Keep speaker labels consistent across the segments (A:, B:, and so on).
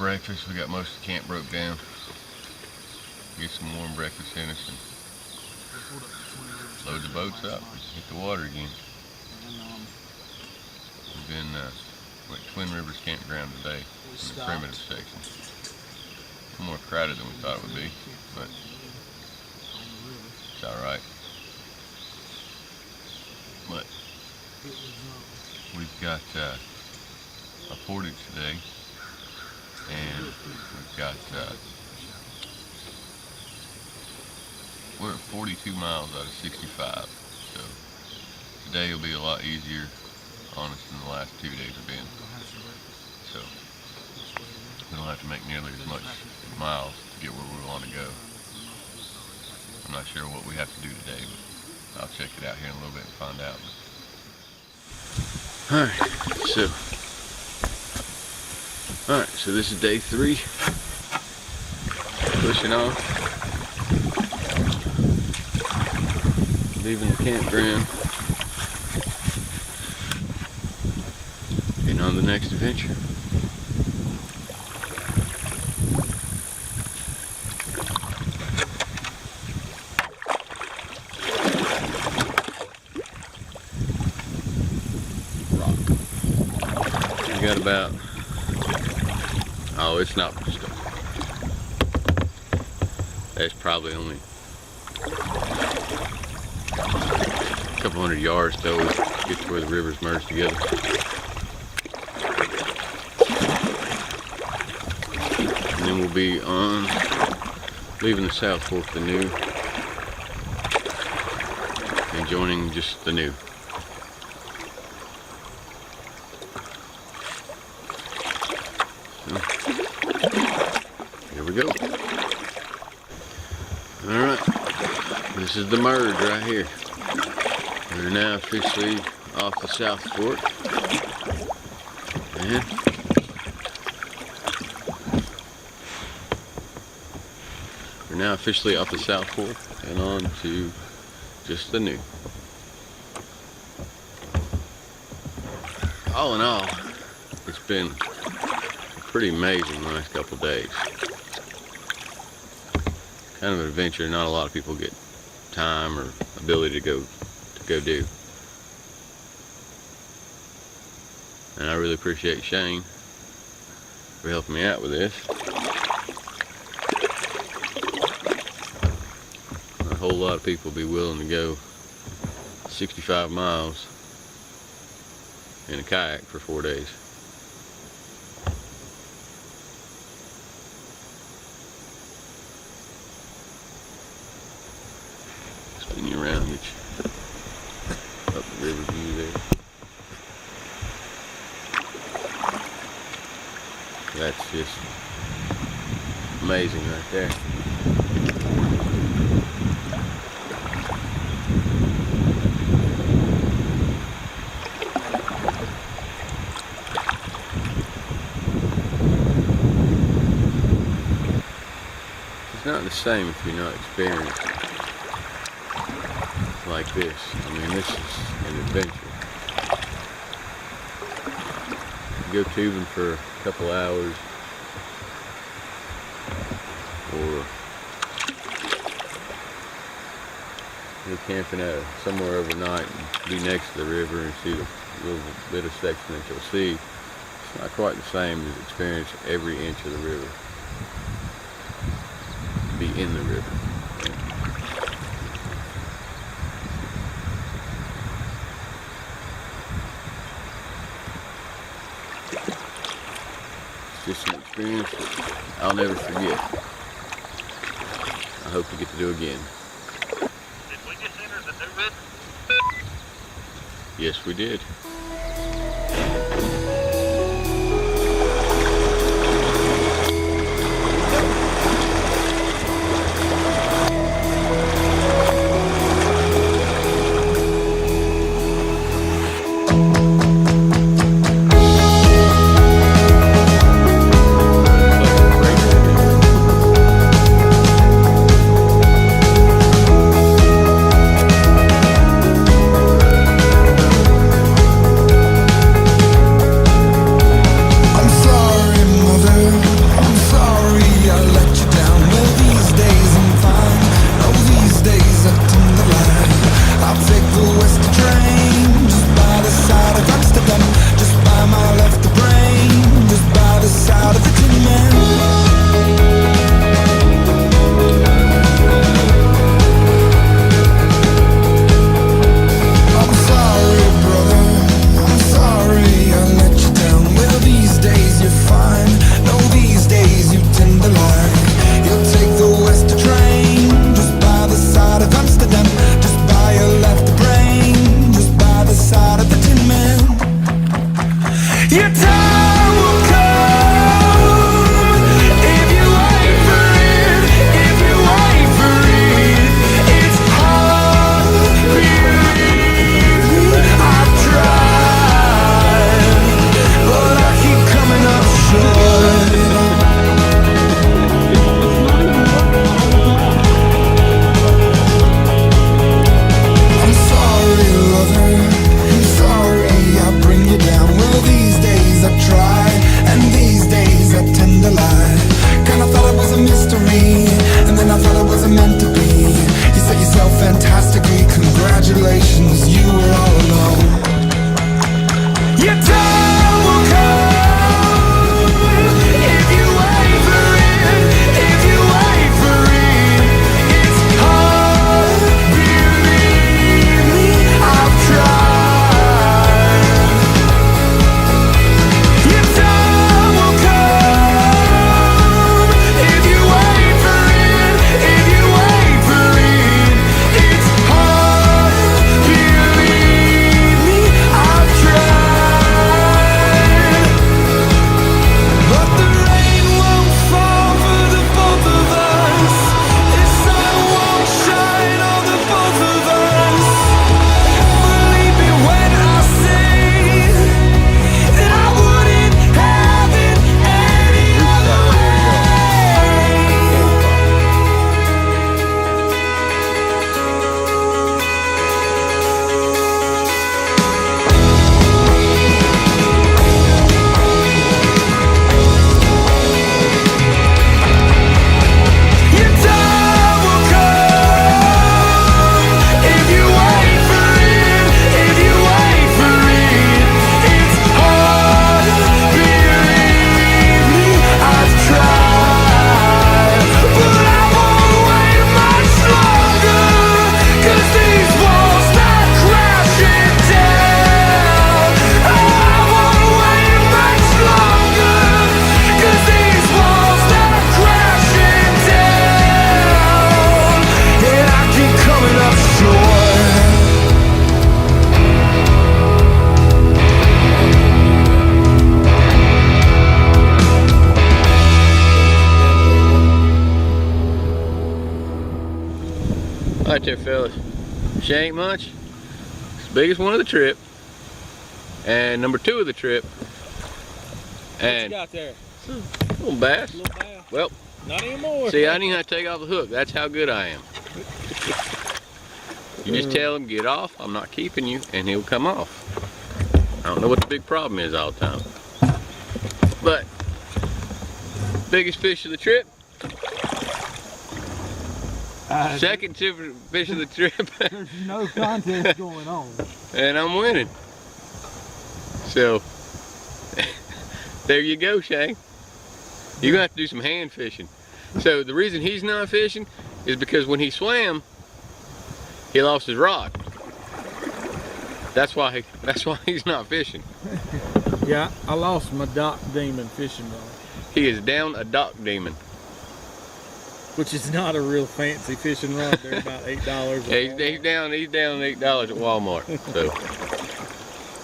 A: breakfast. We got most of the camp broke down. Get some warm breakfast in us and load the boats up and hit the water again. We've been went to Twin Rivers Campground today in the primitive section. It's more crowded than we thought it would be, but it's alright. But we've got a portage today, and we've got we're at 42 miles out of 65, so today will be a lot easier on us than the last 2 days have been. So we don't have to make nearly as much miles to get where we want to go. I'm not sure what we have to do today, but I'll check it out here in a little bit and find out. Alright, so this is day 3. Pushing off. Leaving the campground. And on the next adventure. We got about, oh, it's not, that's probably only a couple hundred yards till we get to where the rivers merge together. And then we'll be on, leaving the South Fork, the new, and joining just the new. Here we go. Alright, this is the merge right here. We're now officially off the South Fork. And we're now officially off the South Fork and on to just the new. All in all, it's been pretty amazing the last couple days. Kind of an adventure not a lot of people get time or ability to go do. And I really appreciate Shane for helping me out with this. A whole lot of people be willing to go 65 miles in a kayak for 4 days. Spin you around, get you up the river view there. That's just amazing right there. It's not the same if you're not experienced like this. I mean, this is an adventure. You go tubing for a couple hours, or you're camping out somewhere overnight and be next to the river and see the little bit of section that you'll see. It's not quite the same as experience every inch of the river. Be in the river. It's just an experience that I'll never forget. I hope to get to do again.
B: Did we just enter the new river?
A: Yes, we did. Right there, fellas. She ain't much. It's the biggest one of the trip. And number 2 of the trip. And
C: what you got there?
A: little bass.
C: Little bass.
A: Well,
C: Not anymore.
A: see, I didn't even have to take off the hook. That's how good I am. You just tell him, get off, I'm not keeping you, and he'll come off. I don't know what the big problem is all the time. But, biggest fish of the trip. Second fish of the trip.
C: There's no contest going on.
A: And I'm winning. So, there you go, Shane. You're gonna have to do some hand fishing. So the reason he's not fishing is because when he swam, he lost his rod. That's why he's not fishing.
C: Yeah, I lost my Dock Demon fishing rod.
A: He is down a dock demon.
C: Which is not a real fancy fishing rod. They're about $8.
A: Yeah, he's down $8 at Walmart. So,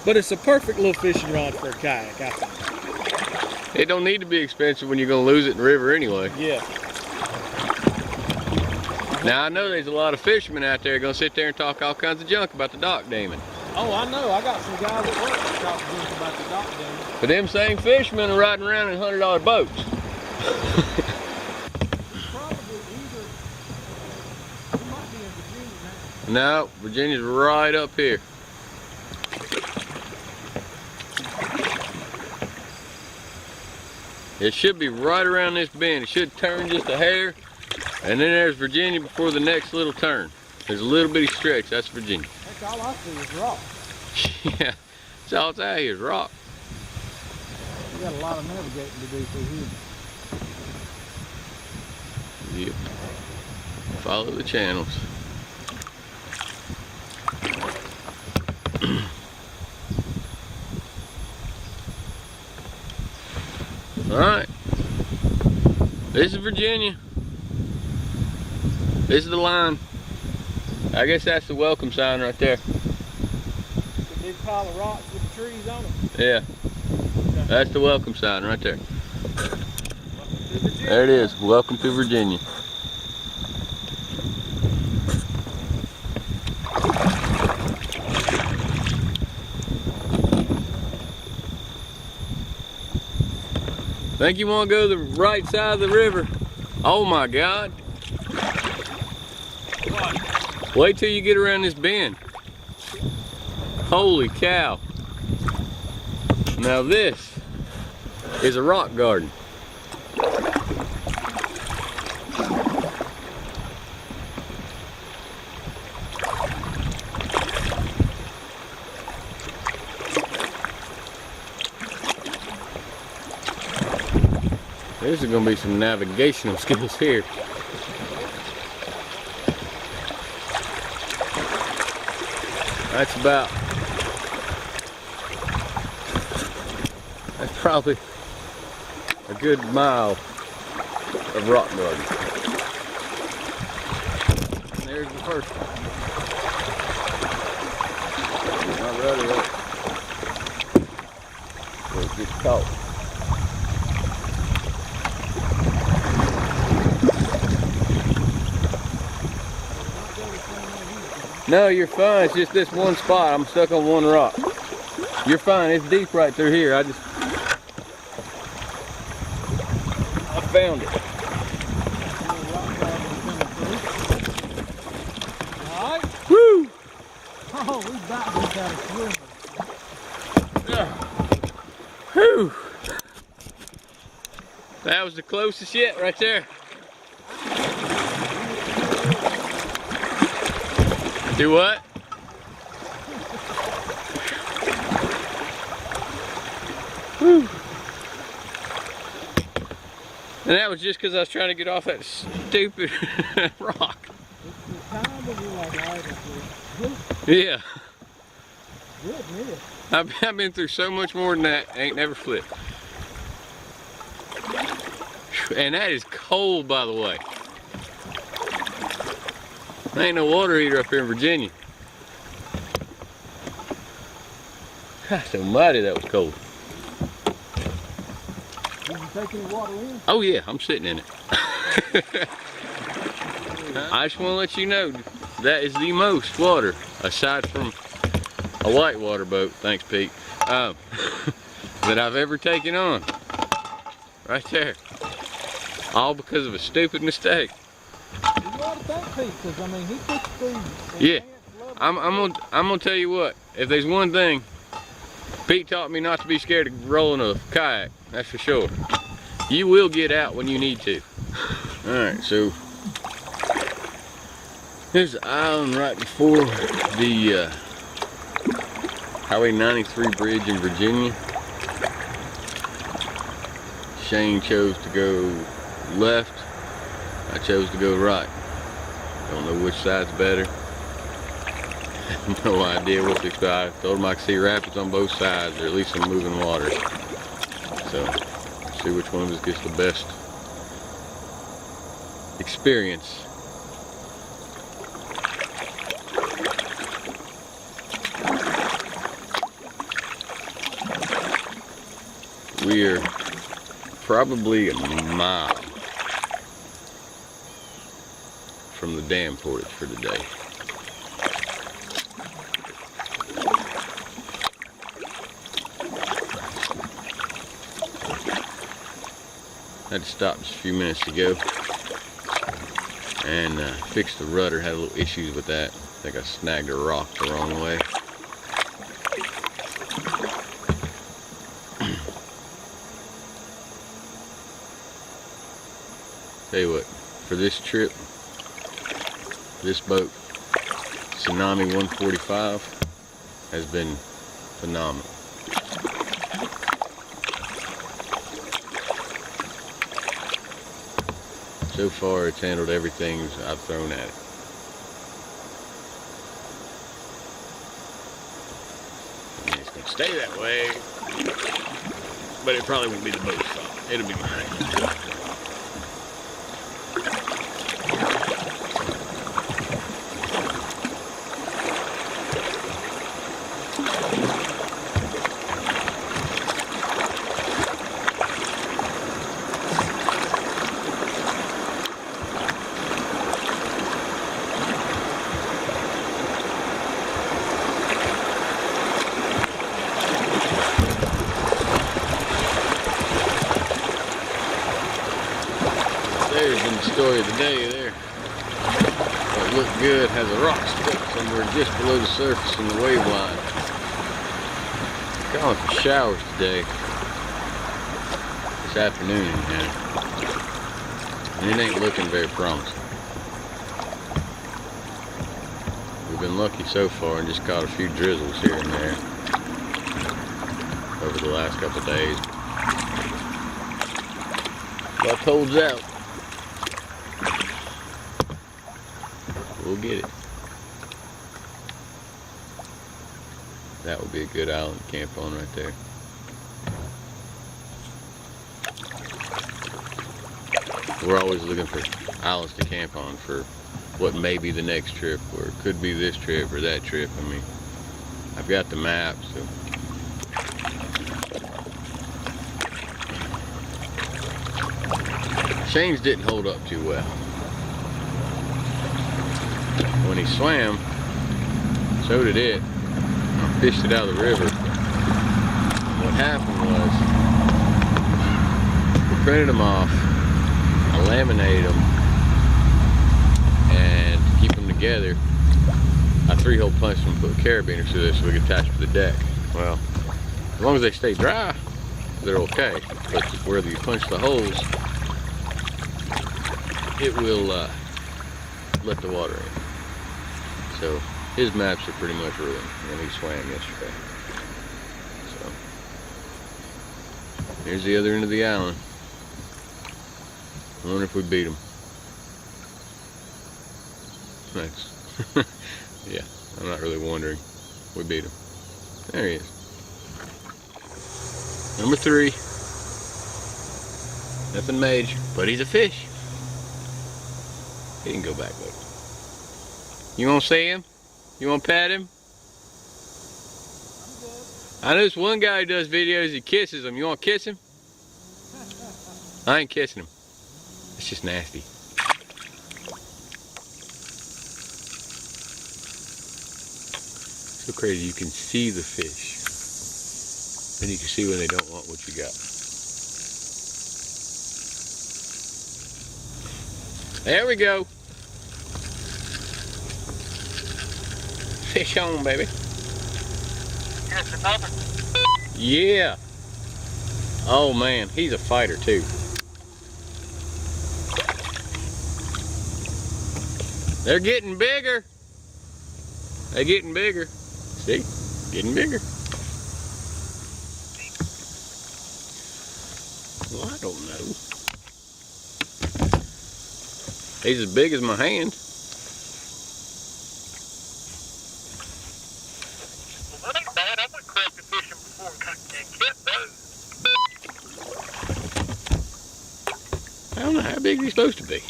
C: but it's a perfect little fishing rod for a kayak, I think.
A: it don't need to be expensive when you're gonna lose it in the river anyway.
C: Yeah.
A: Now I know there's a lot of fishermen out there gonna sit there and talk all kinds of junk about the dock demon.
C: Oh, I know. I got some guys at work that talk about the Dock Demon.
A: But them same fishermen are riding around in $100 boats. No, Virginia's right up here. It should be right around this bend. It should turn just a hair. And then there's Virginia before the next little turn. There's a little bitty stretch. That's Virginia.
C: That's all I see is rock.
A: Yeah, that's all it's out here is rock.
C: You got a lot of navigating to do through here.
A: Yep. Follow the channels. Alright. This is Virginia. This is the line. I guess that's the welcome sign right there.
C: The big pile of rocks with the trees on them.
A: Yeah. That's the welcome sign right there. There it is. Welcome to Virginia. Think you want to go to the right side of the river? Oh my God. Wait till you get around this bend. Holy cow. Now this is a rock garden. There's gonna be some navigational skills here. That's probably a good mile of rock garden. And there's the first one. Not ready yet. We'll get caught. No, you're fine. It's just this one spot. I'm stuck on one rock. You're fine. It's deep right through here. I found it.
C: Alright.
A: Woo!
C: Oh, we about to get out of swimming.
A: Whew! That was the closest yet right there. Do what? Whew. And that was just because I was trying to get off that stupid rock. Yeah. I've been through so much more than that. Ain't never flipped. And that is cold, by the way. There ain't no water heater up here in Virginia. Gosh almighty, that was cold.
C: Did you take any water in?
A: Oh yeah, I'm sitting in it. I just want to let you know, that is the most water, aside from a whitewater boat, thanks Pete, that I've ever taken on. Right there. All because of a stupid mistake.
C: You ought to thank Pete, because I mean, he puts through.
A: Yeah, I'm gonna tell you what. If there's one thing, Pete taught me not to be scared of rolling a kayak. That's for sure. You will get out when you need to. All right, so here's the island right before the Highway 93 bridge in Virginia. Shane chose to go left. I chose to go right. Don't know which side's better. No idea what to expect. I told him I could see rapids on both sides, or at least some moving water. So, see which one of us gets the best experience. We are probably a mile from the dam portage for today. Had to stop just a few minutes ago and fix the rudder. Had a little issues with that. I think I snagged a rock the wrong way. Tell you what, for this trip, this boat, Tsunami 145, has been phenomenal. So far, it's handled everything I've thrown at it. And it's going to stay that way, but it probably won't be the boat's fault. It'll be mine. There's been the story of the day there. What looked good has a rock stuck somewhere just below the surface in the wave line. Calling for showers today. This afternoon anyhow. And it ain't looking very promising. We've been lucky so far and just caught a few drizzles here and there over the last couple of days. Luck holds out. We'll get it. That would be a good island to camp on right there. We're always looking for islands to camp on for what may be the next trip, or it could be this trip or that trip. I mean, I've got the map, so. Shane's didn't hold up too well. When he swam, so did it. I fished it out of the river. What happened was, we printed them off, I laminated them, and to keep them together, I 3-hole punched them and put carabiners through this so we could attach to the deck. Well, as long as they stay dry, they're okay. But where you punch the holes, it will let the water in. So his maps are pretty much ruined when he swam yesterday. So here's the other end of the island. I wonder if we beat him. Thanks. Yeah, I'm not really wondering. We beat him. There he is. Number 3. Nothing major, but he's a fish. He can go back though. You want to see him? You want to pet him? I know this one guy who does videos, he kisses them. You want to kiss him? I ain't kissing him. It's just nasty. So crazy, you can see the fish. And you can see when they don't want what you got. There we go. Fish on, baby.
B: Here's another.
A: Yeah. Oh man, he's a fighter too. They're getting bigger. They're getting bigger. See? Getting bigger. Well, I don't know. He's as big as my hand.
B: Well, that ain't bad. I went crappie fishing before and kept those.
A: I don't know how big he's supposed to be.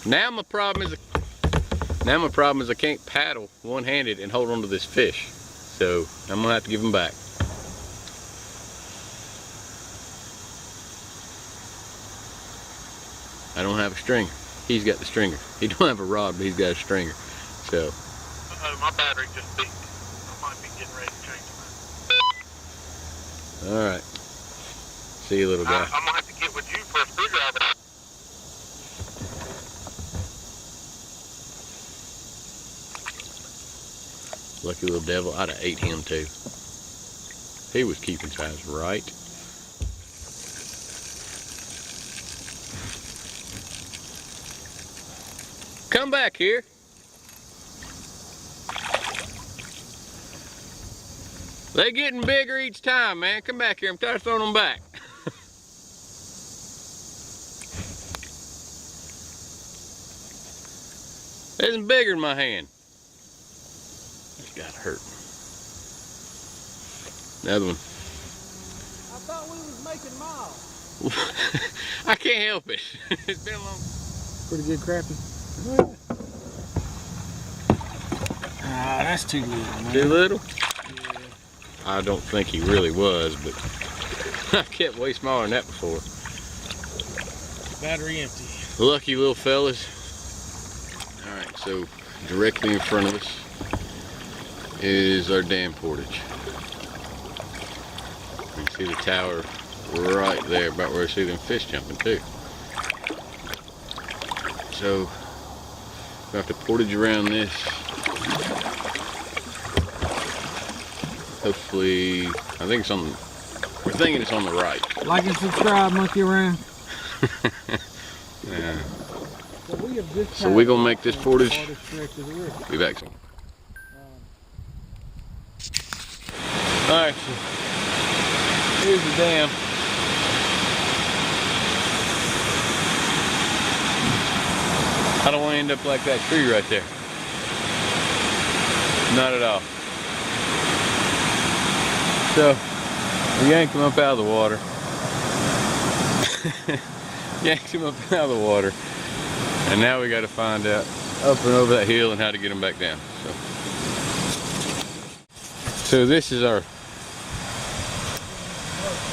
A: Now my problem is I can't paddle one-handed and hold on to this fish. So I'm gonna have to give him back. I don't have a stringer. He's got the stringer. He don't have a rod, but he's got a stringer. So.
B: Uh-oh, my battery just beeped. I might be getting ready to change mine.
A: All right. See you, little guy.
B: I'm gonna have to get with you for a screwdriver.
A: Lucky little devil. I'd have ate him too. He was keeping size right. Come back here. They're getting bigger each time, man. Come back here. I'm tired of throwing them back. They're bigger than my hand. That's gotta hurt. Another one.
C: I thought we was making miles.
A: I can't help it. It's been a long.
C: Pretty good crappie. Ah, that's too little, man.
A: Too little?
C: Yeah.
A: I don't think he really was, but I've kept way smaller than that before.
C: Battery empty.
A: Lucky little fellas. Alright, so directly in front of us is our dam portage. You can see the tower right there, about where I see them fish jumping too. So we have to portage around this. Hopefully, I think it's on. We're thinking it's on the right.
C: Like and subscribe, monkey around.
A: Yeah.
C: So
A: So we're gonna make this portage. Be back soon. All right. So here's the dam. I don't want to end up like that tree right there. Not at all. So, we yanked him up out of the water. Yanked him up out of the water. And now we got to find out up and over that hill and how to get him back down. So this is our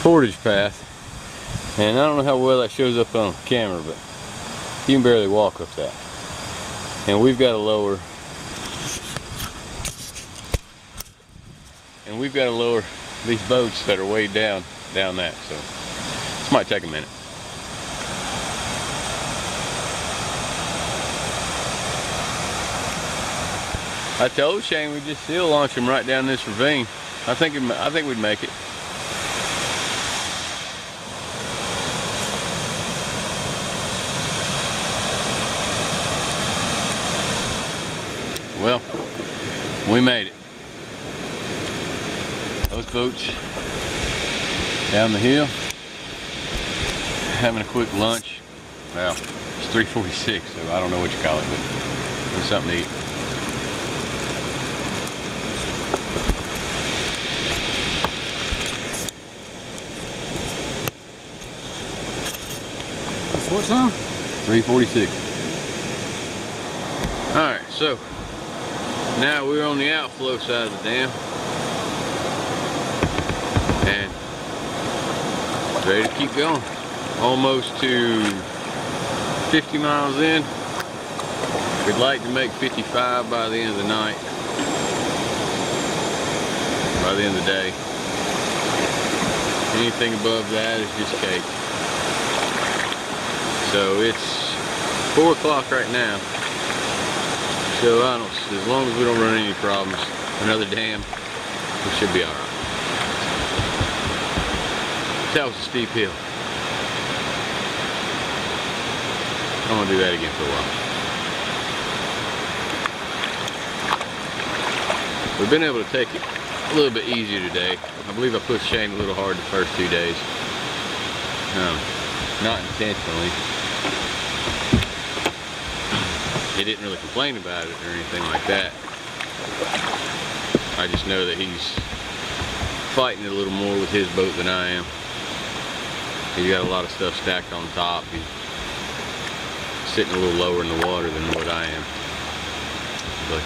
A: portage path. And I don't know how well that shows up on camera, but you can barely walk up that. And we've got to lower. And we've got to lower these boats that are way down that. So this might take a minute. I told Shane we'd just seal launch him right down this ravine. I think we'd make it. Well, we made it. Those boats down the hill, having a quick lunch. Well, it's 3:46, so I don't know what you call it, but there's something to eat.
C: What time?
A: 3:46. Alright, so now we're on the outflow side of the dam and ready to keep going. Almost to 50 miles in. We'd like to make 55 by the end of the night, by the end of the day. Anything above that is just cake. So it's 4 o'clock right now. So I don't, as long as we don't run into any problems, another dam, we should be alright. That was a steep hill. I'm gonna do that again for a while. We've been able to take it a little bit easier today. I believe I pushed Shane a little hard the first 2 days. Not intentionally. He didn't really complain about it or anything like that. I just know that he's fighting it a little more with his boat than I am. He's got a lot of stuff stacked on top. He's sitting a little lower in the water than what I am. But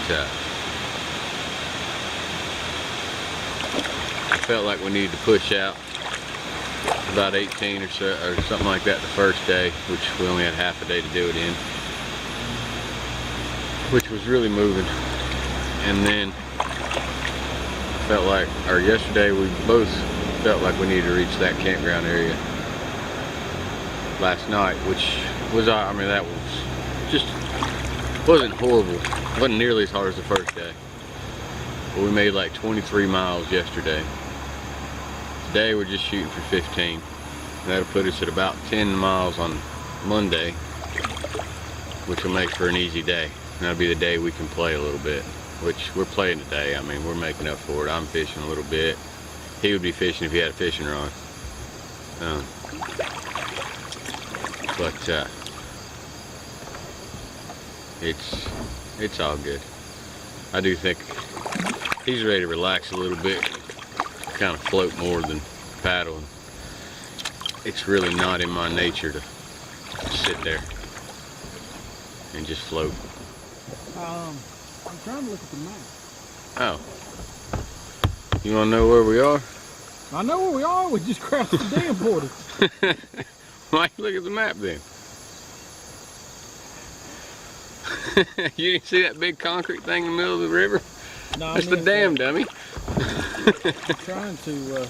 A: I felt like we needed to push out about 18 or so, or something like that the first day, which we only had half a day to do it in, which was really moving. And then felt like, or yesterday we both felt like we needed to reach that campground area last night, which was, I mean, that was just, wasn't horrible. It wasn't nearly as hard as the first day. But we made like 23 miles yesterday. Today we're just shooting for 15. That'll put us at about 10 miles on Monday, which will make for an easy day. And that'll be the day we can play a little bit, which we're playing today. I mean, we're making up for it. I'm fishing a little bit. He would be fishing if he had a fishing rod. But it's all good. I do think he's ready to relax a little bit, kind of float more than paddle. It's really not in my nature to sit there and just float.
C: I'm trying to look at the map.
A: Oh. You want to know where we are?
C: I know where we are. We just crossed the dam border.
A: Why you look at the map then? You didn't see that big concrete thing in the middle of the river?
C: No,
A: That's the dam, dummy.
C: I'm trying to...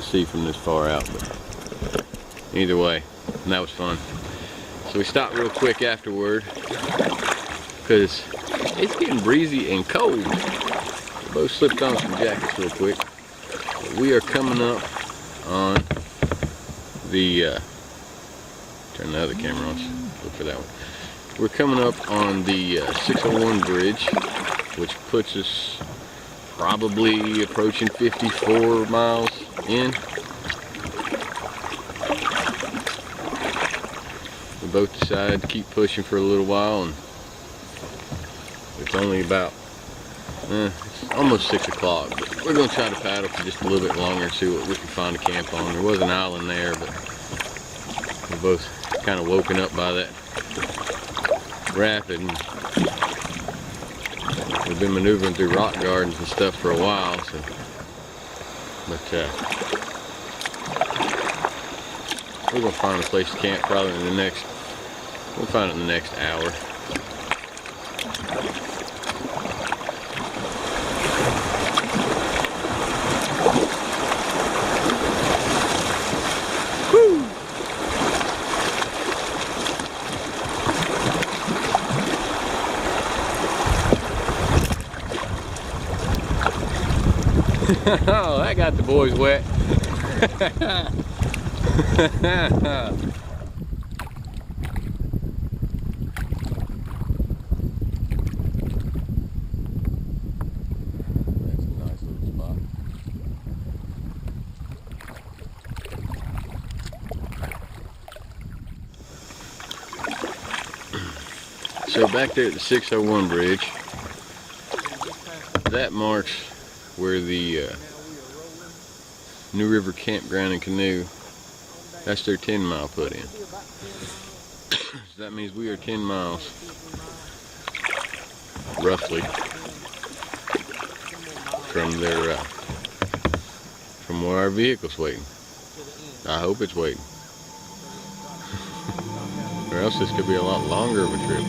A: see from this far out, but either way, that was fun. So we stopped real quick afterward because it's getting breezy and cold. We both slipped on some jackets real quick. But we are coming up on the turn the other camera on, look for that one. We're coming up on the 601 bridge, which puts us probably approaching 54 miles in. We both decided to keep pushing for a little while, and it's only about it's almost 6 o'clock, but we're going to try to paddle for just a little bit longer and see what we can find to camp on. There was an island there, but we're both kind of woken up by that rapid, and we've been maneuvering through rock gardens and stuff for a while, so we're gonna find a place to camp probably in the next, we'll find it in the next hour. Oh, that got the boys wet. So back there at the 601 bridge, that marks where the New River Campground and Canoe, that's their 10-mile put in. So that means we are 10 miles, roughly, from their, from where our vehicle's waiting. I hope it's waiting. Or else this could be a lot longer of a trip.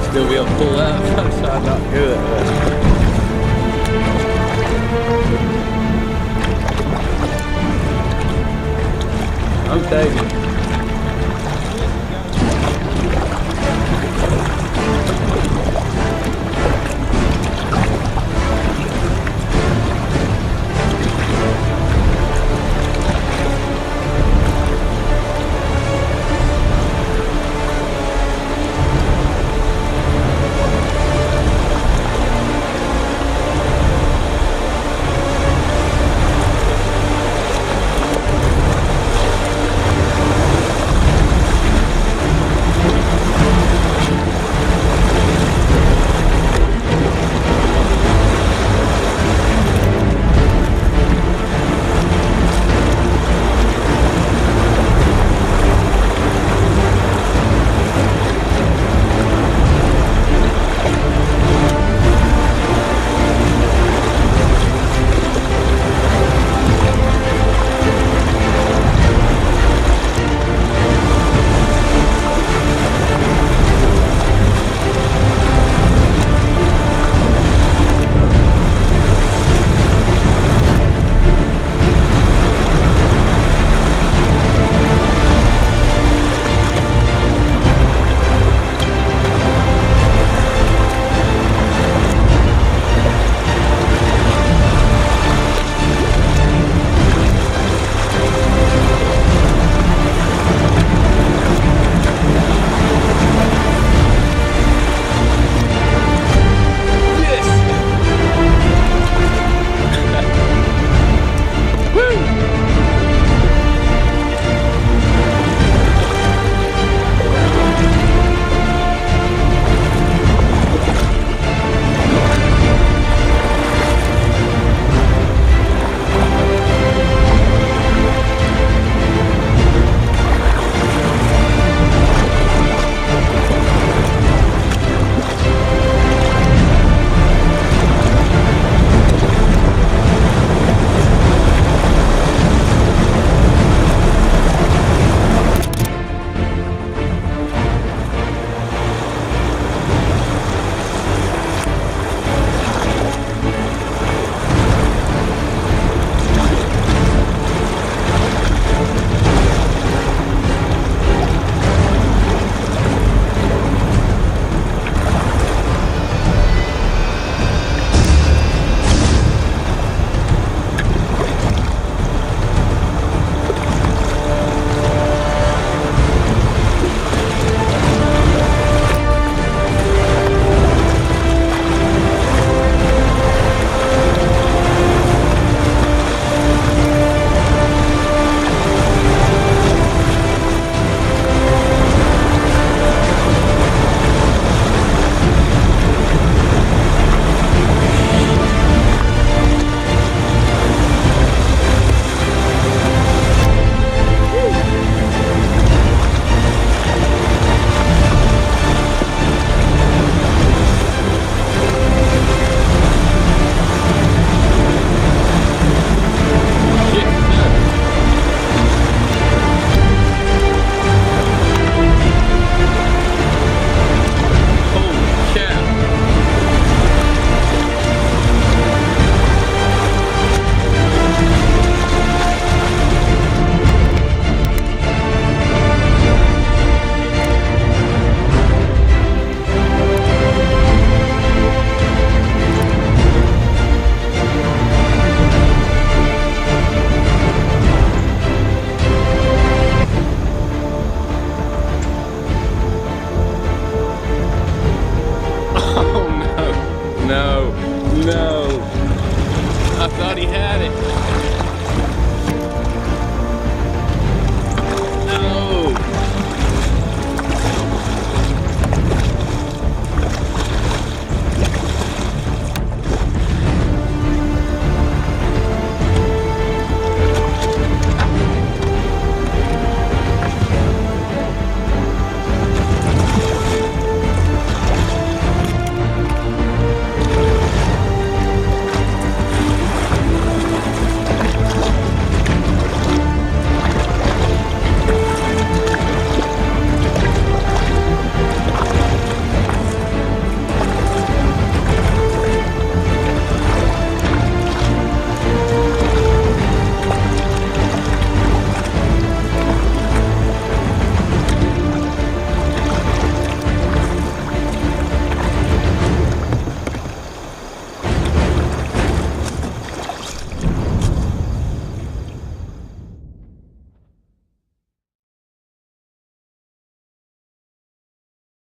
A: Still be able to pull out if I decide not to do that. I'm taking it.